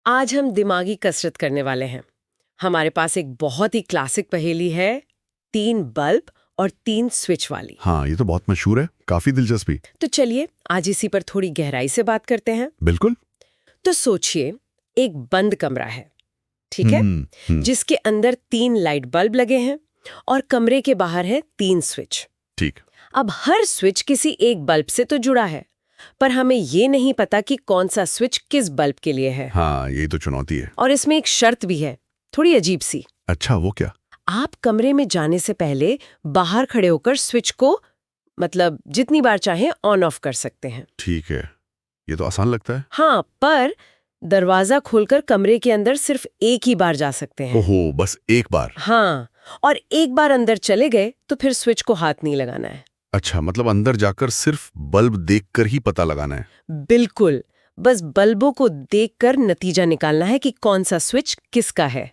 आज हम दिमागी कसरत करने वाले हैं। हमारे पास एक बहुत ही क्लासिक पहेली है, 3 बल्ब और 3 स्विच वाली। हाँ, ये तो बहुत मशहूर है, काफी दिलचस्पी। तो चलिए आज इसी पर थोड़ी गहराई से बात करते हैं। बिल्कुल। तो सोचिए, एक बंद कमरा है, ठीक है, जिसके अंदर 3 लाइट बल्ब लगे हैं और कमरे के बाहर है 3 स्विच। ठीक। अब हर स्विच किसी एक बल्ब से तो जुड़ा है, पर हमें ये नहीं पता कि कौन सा स्विच किस बल्ब के लिए है। हाँ, यही तो चुनौती है। और इसमें एक शर्त भी है, थोड़ी अजीब सी। अच्छा, वो क्या? आप कमरे में जाने से पहले बाहर खड़े होकर स्विच को मतलब जितनी बार चाहें ऑन ऑफ कर सकते हैं। ठीक है, ये तो आसान लगता है। हाँ, पर दरवाजा खोलकर कमरे के अंदर सिर्फ एक ही बार जा सकते हैं। ओहो, बस एक बार? हाँ, और एक बार अंदर चले गए तो फिर स्विच को हाथ नहीं लगाना है। अच्छा, मतलब अंदर जाकर सिर्फ बल्ब देखकर ही पता लगाना है। बिल्कुल, बस बल्बों को देखकर नतीजा निकालना है कि कौन सा स्विच किसका है।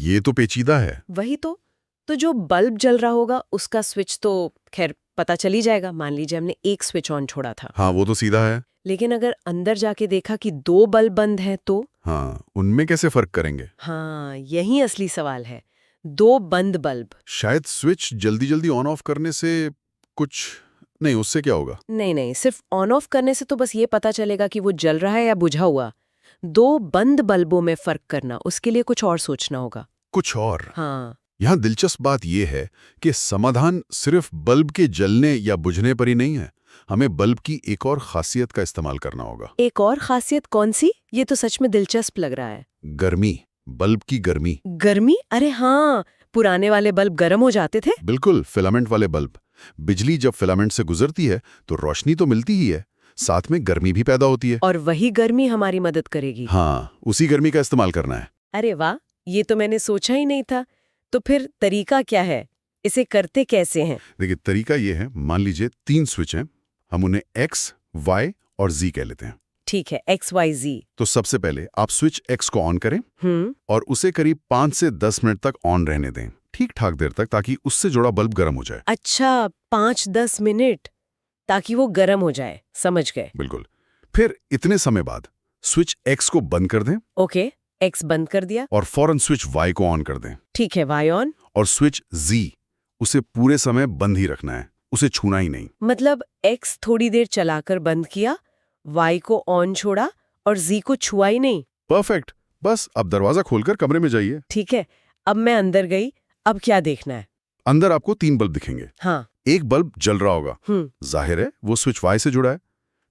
ये तो पेचीदा है। वही तो जो बल्ब जल रहा होगा उसका स्विच तो खैर पता चल ही जाएगा। मान लीजिए हमने एक स्विच ऑन छोड़ा था। हाँ, वो तो सीधा है। लेकिन अगर अंदर जाके देखा कि 2 बल्ब बंद हैं तो? हाँ, उनमें कैसे फर्क करेंगे? हाँ, यही असली सवाल है। 2 बंद बल्ब। शायद स्विच जल्दी जल्दी ऑन ऑफ करने से कुछ नहीं, उससे क्या होगा? नहीं, सिर्फ ऑन ऑफ करने से तो बस ये पता चलेगा कि वो जल रहा है या बुझा हुआ। 2 बंद बल्बों में फर्क करना, उसके लिए कुछ और सोचना होगा। कुछ और? हाँ। यहाँ दिलचस्प बात यह है कि समाधान सिर्फ बल्ब के जलने या बुझने पर ही नहीं है। हमें बल्ब की एक और खासियत का इस्तेमाल करना होगा। एक और खासियत कौन सी? ये तो सच में दिलचस्प लग रहा है। गर्मी, बल्ब की गर्मी। गर्मी? अरे हाँ, पुराने वाले बल्ब गर्म हो जाते थे। बिल्कुल, फिलामेंट वाले बल्ब। बिजली जब फिलामेंट से गुजरती है तो रोशनी तो मिलती ही है, साथ में गर्मी भी पैदा होती है। और वही गर्मी हमारी मदद करेगी। हाँ, उसी गर्मी का इस्तेमाल करना है। अरे वाह, ये तो मैंने सोचा ही नहीं था। तो फिर तरीका क्या है? इसे करते कैसे हैं? देखिए, तरीका ये है, मान लीजिए 3 स्विच हैं, हम उन्हें X, Y और Z कह लेते हैं। ठीक है, XYZ। तो सबसे पहले आप स्विच X को ऑन करें और उसे करीब 5 से 10 मिनट तक ऑन रहने दें, ठीक ठाक देर तक, ताकि उससे जुड़ा बल्ब गर्म हो जाए। अच्छा, 5-10 मिनट ताकि वो गर्म हो जाए, समझ गए। बिल्कुल। फिर इतने समय बाद स्विच X को बंद कर दें। ओके, X बंद कर दिया। और फौरन स्विच Y को ऑन कर दें। ठीक है, Y ऑन। और स्विच Z, उसे पूरे समय बंद ही रखना है, उसे छूना ही नहीं। मतलब X थोड़ी देर चलाकर बंद किया, Y को ऑन छोड़ा और Z को छुआ ही नहीं। परफेक्ट। बस अब दरवाजा खोलकर कमरे में जाइए। ठीक है, अब मैं अंदर गई, अब क्या देखना है? अंदर आपको 3 बल्ब दिखेंगे। हाँ। एक बल्ब जल रहा होगा। जाहिर है वो स्विच Y से जुड़ा है,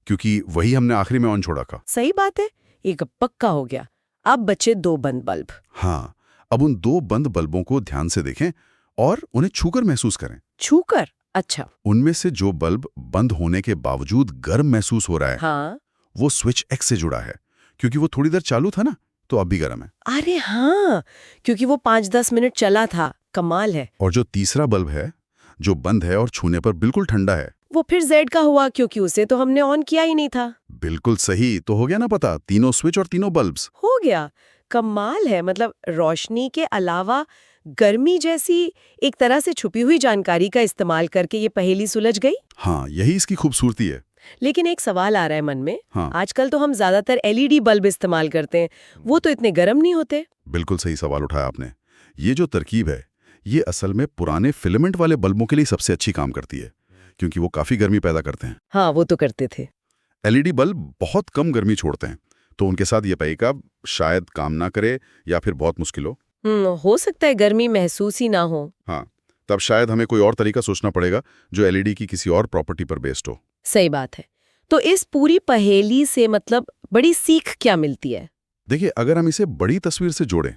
क्योंकि वही हमने आखिरी में ऑन छोड़ा था। सही बात है, एक पक्का हो गया। अब बचे 2 बंद बल्ब। हाँ, अब उन 2 बंद बल्बों को ध्यान से देखें और उन्हें छूकर महसूस करें। छूकर? अच्छा। उनमें से जो बल्ब बंद होने के बावजूद गर्म महसूस हो रहा है, हाँ। वो स्विच X से जुड़ा है, क्योंकि वो थोड़ी देर चालू था ना, तो अब भी गर्म है। अरे हाँ, क्योंकि वो 5-10 मिनट चला था। कमाल है। और जो तीसरा बल्ब है, जो बंद है और छूने पर बिल्कुल ठंडा है, वो फिर Z का हुआ, क्योंकि उसे तो हमने ऑन किया ही नहीं था। बिल्कुल सही। तो हो गया ना पता, तीनों स्विच और तीनों बल्ब्स। हो गया। कमाल है, मतलब रोशनी के अलावा गर्मी जैसी एक तरह से छुपी हुई जानकारी का इस्तेमाल करके ये पहेली सुलझ गई। हाँ, यही इसकी खूबसूरती है। लेकिन एक सवाल आ रहा है मन में। हाँ। आजकल तो हम ज्यादातर LED बल्ब इस्तेमाल करते हैं, वो तो इतने गर्म नहीं होते। बिल्कुल सही सवाल उठाया आपने। ये जो तरकीब है, ये असल में पुराने फिलामेंट वाले बल्बों के लिए सबसे अच्छी काम करती है, क्योंकि वो काफी गर्मी पैदा करते हैं। हाँ, वो तो करते थे। LED बल्ब बहुत कम गर्मी छोड़ते हैं, तो उनके साथ ये तरीका शायद काम ना करे या फिर बहुत मुश्किल हो। हो सकता है गर्मी महसूस ही ना हो। हाँ, तब शायद हमें कोई और तरीका सोचना पड़ेगा जो LED की किसी और प्रॉपर्टी पर बेस्ड हो। सही बात है। तो इस पूरी पहेली से मतलब बड़ी सीख क्या मिलती है? देखिए, अगर हम इसे बड़ी तस्वीर से जोड़ें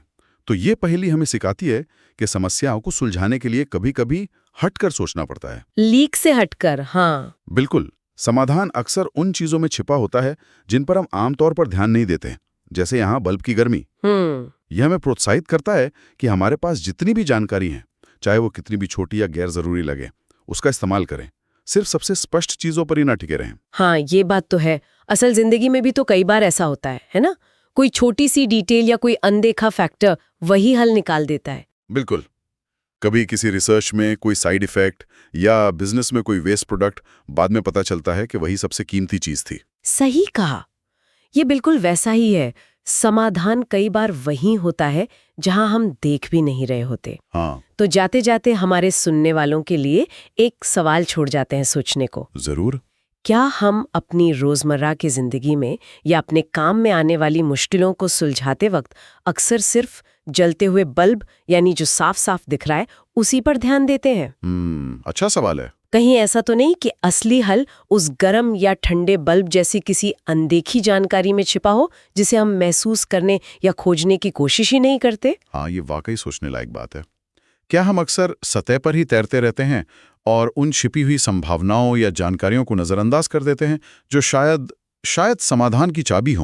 तो ये पहेली हमें सिखाती है कि समस्याओं को सुलझाने के लिए कभी-कभी हटकर सोचना पड़ता है। लीक से हटकर। हाँ। बिल्कुल। समाधान अक्सर उन चीजों में छिपा होता है जिन पर हम आमतौर पर ध्यान नहीं देते, जैसे यहाँ बल्ब की गर्मी। यह हमें प्रोत्साहित करता है कि हमारे पास जितनी भी जानकारी है, चाहे वो कितनी भी छोटी या गैर जरूरी लगे, उसका इस्तेमाल करें। सिर्फ सबसे स्पष्ट चीजों पर ही ना टिके रहें। हाँ, ये बात तो है। असल जिंदगी में भी तो कई बार ऐसा होता है ना? कोई छोटी सी डिटेल या कोई अनदेखा फैक्टर वही हल निकाल देता है। बिल्कुल। कभी किसी रिसर्च में कोई साइड इफेक्ट या बिजनेस में कोई वेस्ट प्रोडक्ट बाद में पता चलता है कि वही सबसे कीमती चीज थी। सही कहा। ये बिल्कुल वैसा ही है। समाधान कई बार वहीं होता है जहां हम देख भी नहीं रहे होते। हाँ, तो जाते जाते हमारे सुनने वालों के लिए एक सवाल छोड़ जाते हैं सोचने को। जरूर। क्या हम अपनी रोजमर्रा की जिंदगी में या अपने काम में आने वाली मुश्किलों को सुलझाते वक्त अक्सर सिर्फ जलते हुए बल्ब, यानी जो साफ साफ दिख रहा है, उसी पर ध्यान देते हैं? अच्छा सवाल है। कहीं ऐसा तो नहीं कि असली हल उस गर्म या ठंडे बल्ब जैसी किसी अनदेखी जानकारी में छिपा हो, जिसे हम महसूस करने या खोजने की कोशिश ही नहीं करते? हाँ, ये वाकई सोचने लायक बात है। क्या हम अक्सर सतह पर ही तैरते रहते हैं और उन छिपी हुई संभावनाओं या जानकारियों को नजरअंदाज कर देते हैं जो शायद समाधान की चाबी हों?